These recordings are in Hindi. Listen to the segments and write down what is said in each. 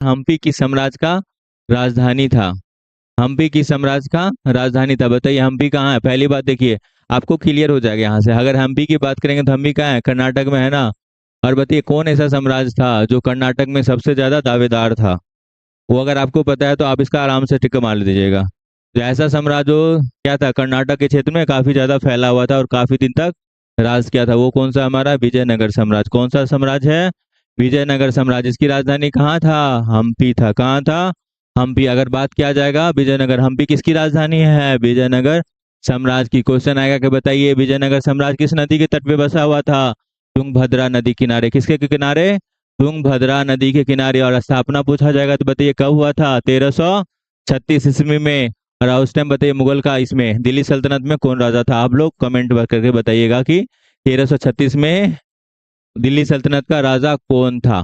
हम्पी किस साम्राज्य का राजधानी था? हम्पी किस साम्राज्य का राजधानी था? बताइए हम्पी कहाँ है? पहली बात देखिए, आपको क्लियर हो जाएगा यहाँ से। अगर हम्पी की बात करेंगे तो हम्पी कहाँ है? कर्नाटक में है ना। और बताइए कौन ऐसा साम्राज्य था जो कर्नाटक में सबसे ज्यादा दावेदार था? वो अगर आपको पता है तो आप इसका आराम से टिक मार दीजिएगा। तो ऐसा साम्राज्य क्या था, कर्नाटक के क्षेत्र में काफी ज्यादा फैला हुआ था और काफी दिन तक राज किया था, वो कौन सा? हमारा विजयनगर साम्राज्य। कौन सा साम्राज्य है? विजयनगर साम्राज्य। इसकी राजधानी कहाँ था? हम्पी था। कहाँ था? हम्पी। अगर बात किया जाएगा विजयनगर, हम्पी किसकी राजधानी है? विजयनगर साम्राज्य की। क्वेश्चन आएगा कि बताइए विजयनगर साम्राज्य किस नदी के तट पे बसा हुआ था? तुंगभद्रा नदी किनारे। किसके के किनारे? तुंगभद्रा नदी के किनारे। और स्थापना पूछा जाएगा तो बताइए कब हुआ था? 1336 ईस्वी में। और उस टाइम बताइए मुगल का इसमें दिल्ली सल्तनत में कौन राजा था? आप लोग कमेंट करके बताइएगा कि 1336 में दिल्ली सल्तनत का राजा कौन था।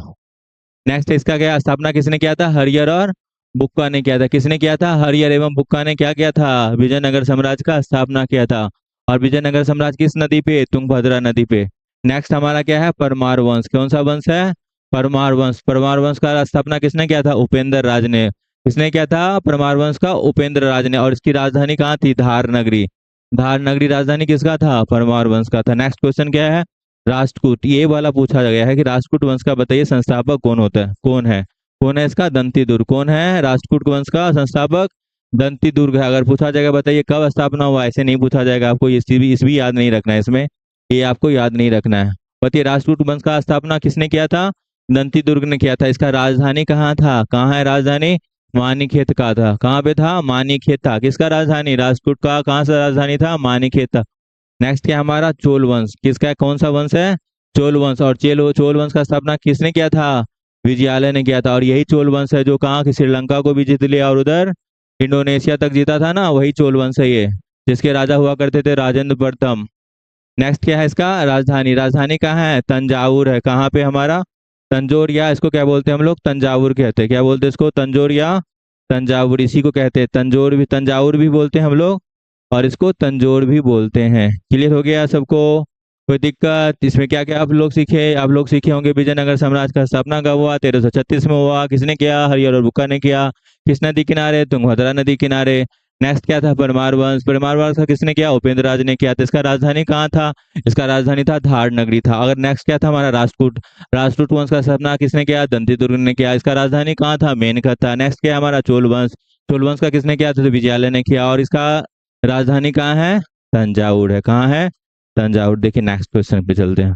नेक्स्ट इसका क्या, स्थापना किसने किया था? हरियर और बुक्का ने किया था। किसने किया था? हरियर एवं बुक्का ने क्या किया था? विजयनगर साम्राज्य का स्थापना किया था। और विजयनगर साम्राज्य किस नदी पे? तुंगभद्रा नदी पे। नेक्स्ट हमारा क्या है? परमार वंश। कौन सा वंश है? परमार वंश। परमार वंश का स्थापना किसने किया था? उपेंद्र राज ने। किसने किया था? परमार वंश का उपेंद्र राज ने। और इसकी राजधानी कहाँ थी? धार नगरी। धार नगरी राजधानी किसका था? परमार वंश का था। नेक्स्ट क्वेश्चन क्या है? राष्ट्रकूट। ये वाला पूछा गया है कि राष्ट्रकूट वंश का बताइए संस्थापक कौन होता है? कौन है? कौन है इसका? दंती दुर्ग। कौन है राष्ट्रकूट वंश का संस्थापक? दंती दुर्ग है। अगर पूछा जाएगा बताइए कब स्थापना हुआ, ऐसे नहीं पूछा जाएगा, आपको इस भी याद नहीं रखना है इसमें, ये आपको याद नहीं रखना है। बताइए राष्ट्रकूट वंश का स्थापना किसने किया था? दंती दुर्ग ने किया था। इसका राजधानी कहाँ था? कहाँ है राजधानी? मानीखेत का था। कहाँ पे था? मानीखेत था। किसका राजधानी? राष्ट्रकूट का कहाँ से राजधानी था? मानीखेत था। नेक्स्ट क्या हमारा? चोल वंश। किसका है? कौन सा वंश है? चोल वंश। और चोल वंश का स्थापना किसने किया था? विजयालय ने किया था। और यही चोल वंश है जो कहाँ की श्रीलंका को भी जीत लिया और उधर इंडोनेशिया तक जीता था ना, वही चोल वंश है ये, जिसके राजा हुआ करते थे राजेंद्र प्रथम। नेक्स्ट क्या है इसका? राजधानी। राजधानी कहाँ है? तंजावुर है। कहाँ पे हमारा? तंजौर, या इसको क्या बोलते हैं हम लोग? तंजावुर कहते हैं। क्या बोलते हैं इसको? तंजौर या तंजावुर, इसी को कहते हैं। तंजौर भी बोलते हैं हम लोग, और इसको तंजौर भी बोलते हैं। क्लियर हो गया सबको? कोई दिक्कत इसमें? क्या क्या आप लोग सीखे होंगे विजयनगर साम्राज्य का स्थापना कब हुआ? 1336 में हुआ। किसने किया? हरिहर और बुक्का ने किया। किस नदी किनारे? तुंगभद्रा नदी किनारे। नेक्स्ट क्या था? परमार वंश। परमार वंश का किसने किया? उपेंद्र राज ने किया। तो इसका राजधानी कहाँ था? इसका राजधानी था धार नगरी था। अगर नेक्स्ट क्या था हमारा? राष्ट्रकूट। राष्ट्रकूट वंश का स्थापना किसने किया? दंती दुर्ग ने किया। इसका राजधानी कहाँ था? मेनकत था। नेक्स्ट क्या है हमारा? चोल वंश। चोल वंश का किसने किया? तो विजयालय ने किया। और इसका राजधानी कहाँ है? तंजावुर है। कहाँ है? तंजावुर। देखिए नेक्स्ट क्वेश्चन पे चलते हैं।